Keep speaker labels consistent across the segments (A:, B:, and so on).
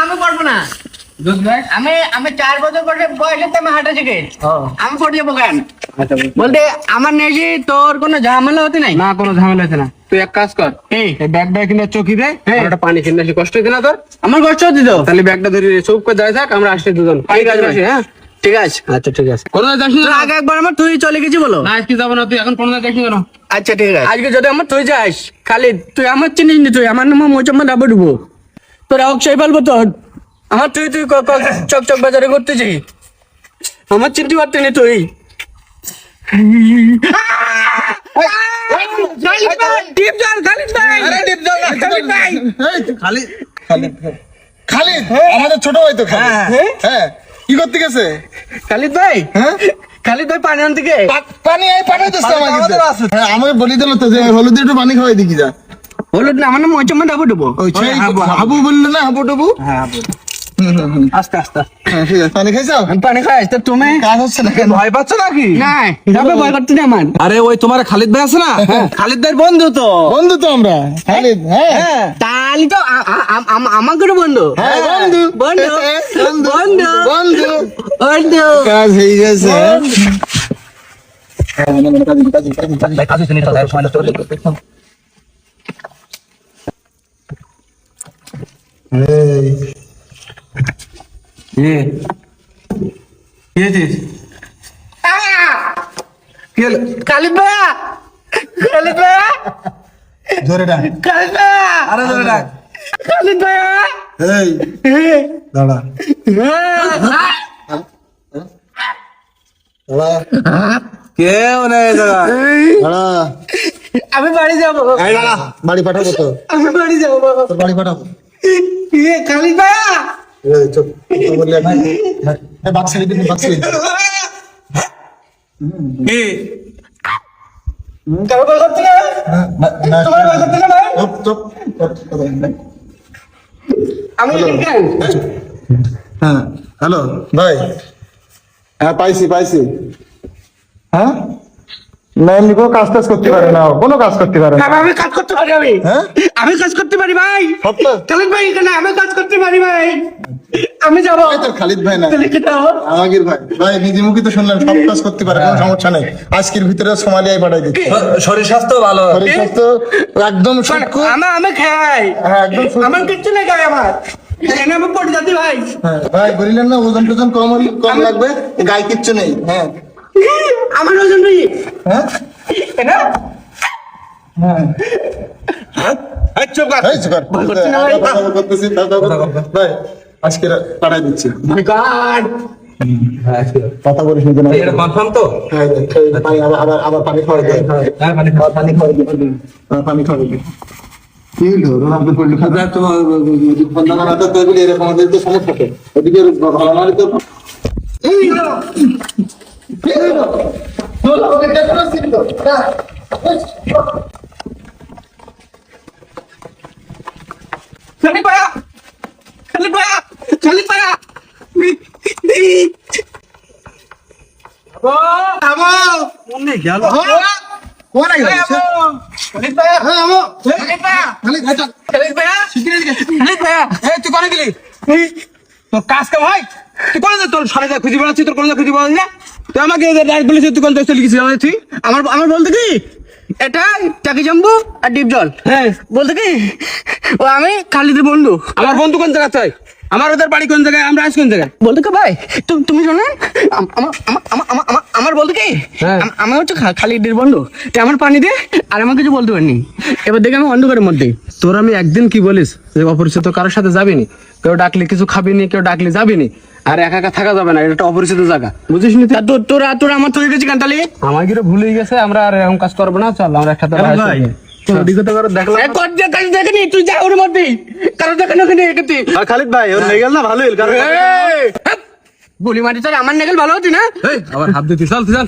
A: আমি পারবো না। আমি 4 বছর বয়সে আমি হাঁটা শিখে আমি পড়ে যাবো কেন বলতে আমার নেই তোর কোনো ঝামেলা হতে নাই।
B: না কোনো ঝামেলা হচ্ছে না। তুই এক কাজ কর, এই ব্যাগটা কিনে চকি দে, একটা পানি কিনে আসি। কষ্ট হচ্ছে না তোর?
A: আমার কষ্ট হচ্ছে তো।
B: তাহলে ব্যাগটা ধরে চুপ করে দাঁড়িয়ে থাক, আমরা আসছি দুজন। পানি কাজ আসি। হ্যাঁ
A: ঠিক আছে।
B: আচ্ছা ঠিক আছে। কোথায় যাস না?
A: আগে একবার আমার তুই চলে গেছি বলো।
B: না আজকে যাবো না, তুই এখন কোনো যাস কেন?
A: আচ্ছা ঠিক আছে। আজকে যদি আমার তুই যাস খালিদ, তুই আমার চিনিস নি, তুই আমার নাম মোচাম্মদ ডাবো ডুবো, তোরা অক্ষয় পালবো তোর। আমার তুই চক বাজারে করতেছি, আমার চিনতে পারতে নি তুই।
C: খালিদ আমাদের ছোট ভাই তো। হ্যাঁ কি করতে গেছে
A: খালিদ ভাই? খালিদ ভাই পানি আনতে গে
C: পানি পাঠাইতেছে আমাকে বলি দিল তো যে হলুদ একটু পানি খাওয়াই দেখি যা।
A: হলুদ না, আমার নাম মোচাম্মদ ডাবো ডুবো।
C: হাবু বললো না, হাবু ডুবু।
A: আস্তে আস্তে
C: ঠিক আছে। পানি খাইছো?
A: পানি খাইস তো তুমি?
C: কাজ হচ্ছে না কেন?
B: ভয় পাচ্ছ নাকি?
A: না যাবে ভয় করতে না আমার।
B: আরে ওই তোমার খালিদ ভাই আছে না, খালিদ ভাইয়ের বন্ধু তো।
C: বন্ধু তো আমরা খালিদ। হ্যাঁ
A: তাহলে তো আমাকে বন্ধু।
C: বন্ধু
A: বন্ধু বন্ধু
C: বন্ধু
A: বন্ধু
C: কাজ হয়ে গেছে।
A: খালিদ ভাইয়া, খালিদ ভাইয়া,
C: জোরে ডাক।
A: খালিদ ভাইয়া,
B: আরে ধরে ডাক।
A: খালিদ ভাইয়া।
C: এই দাঁড়া দাঁড়া
B: কেউ নেই দাদা।
C: দাঁড়া।
A: আমি বাড়ি যাবো।
C: এই দাঁড়া, বাড়ি পাঠাবো তো।
A: আমি বাড়ি যাবো।
C: তোর বাড়ি পাঠাবো।
A: খালিদ ভাইয়া,
C: এই চুপ চুপ বললে এই বাক্সালি দিন বাক্সালি।
B: কি
A: কারো ভয় করতে না? তোমার ভয় করতে না ভাই?
C: চুপ চুপ।
A: আমি কেন?
C: হ্যাঁ হ্যালো ভাই। হ্যাঁ পাইছি হ্যাঁ না এমনি কোনো কাজ করতে পারে না, কোনো কাজ করতে পারে না।
A: আমি কাজ করতে পারি।
C: হ্যাঁ
A: আমি কাজ করতে পারি ভাই।
C: সত্য?
A: খালিদ ভাই এখানে আমি কাজ করতে পারি ভাই। আমি যাবো।
C: এই তোর খালিদ ভাই না,
A: লিখে দাও।
C: আমাগির ভাই। ভাই নিজে মুখে তো শুনলাম সব কাজ করতে পারে, কোনো সমস্যা নেই। আজকের ভিতরে সোমালিয়ায় পাঠাই দিচ্ছি।
B: শরীর স্বাস্থ্য ভালো?
C: শরীর স্বাস্থ্য একদম সুস্থ।
A: আমি খাই।
C: হ্যাঁ একদম সুস্থ।
A: আমার কিচ্ছু নেই গায়ে আমার। এখানে আমি পড়ে যাচ্ছি ভাই।
C: হ্যাঁ ভাই বলিলেন না ওজন টোজন কম লাগবে, গায়ে কিচ্ছু নেই। হ্যাঁ
A: আমার ওজন নেই।
C: হ্যাঁ
A: এটা
C: এই চুপ কর।
A: ভয় করছি না ভাই।
C: করতেছি, ভাই আজকে পাঠাই দিচ্ছি।
A: মাই গড।
C: কথা বলিস না।
B: এটা কনফার্ম তো?
C: হ্যাঁ ভাই আবার পানি খাওয়াই দেয়। পানি খাওয়াই দিই। কি হলো রোনালদো পড়লো খাতা তোমার বন্ধনা না তো তুই এরকম আমাদের তো সমস্যা থাকে ওদিকে ভালো না তো এই হলো তো আমাকে দেখো ছিল না
A: খালিদ ভাইয়া, খালিদ ভাইয়া, খালিদ ভাইয়া। আমো মনে গেল।
C: কোন আইলো
A: খালিদ ভাইয়া,
C: হ্যাঁ আমো
A: খালিদ ভাইয়া,
C: খালিদ ভাই
A: খালিদ ভাইয়া, খালিদ ভাইয়া।
B: এই তুই করে গেলি? তোর কাজ কাম হয়? তুই কোন তোর সাড়ে যা খুঁজি বেড়াচ্ছি, তোর কোন খুঁজি বেড়াচ্ছি না? তুই আমাকে ডাইরেক্ট বলেছিস তুই কোন চলে গেছিস আমাদের? তুই
A: আমার বলতে কি এটা টাকি জাম্বু আর ডিপ জল।
B: হ্যাঁ
A: বলতে কি ও আমি খালিদের বন্ধু।
B: আমার বন্ধু কোন জায়গা? চাই আমার ওদের বাড়ি কোন জায়গায়, আমরা আছি কোন জায়গায়?
A: বলতে কি ভাই তুমি শোনেন আমার বলতে কি
B: হ্যাঁ।
A: আমি হচ্ছে খালিদের বন্ধু। তো আমার পানি দে আর আমার কিছু বলতে পারিনি। এবার দেখে আমি অন্ধকারের মধ্যে।
B: তোর আমি একদিন কি বলিস যে অপরিচিত কারোর সাথে যাবি নি, কেউ ডাকলে কিছু খাবি নি, কেউ ডাকলে যাবি নি, আর একা একা থাকা যাবে না, এটা একটা অপরিচিত জায়গা, বুঝিস নি?
A: তোরা আমার তৈরি গেছি কান্তালি।
B: আমার কি ভুলেই গেছে, আমরা আর এরকম কাজ করবো না। চল আমরা একসাথে
A: দেখেনি তুই যা ওর মধ্যে কারো দেখেন ওখানে এখানে।
B: খালিদ ভাই ওর নেগেল না ভালো
A: গুলি মারি চল আমার নেগেল ভালো হতি না।
B: আবার হাত দিতে চল তুই চল।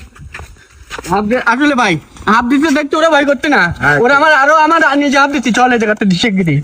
A: আসলে ভাই হাফ দিতে দেখতে ওরা ভয় করতে না, ওরা আমার নিজে হাফ দিচ্ছি। চল এই জায়গাতে দিশে গিয়ে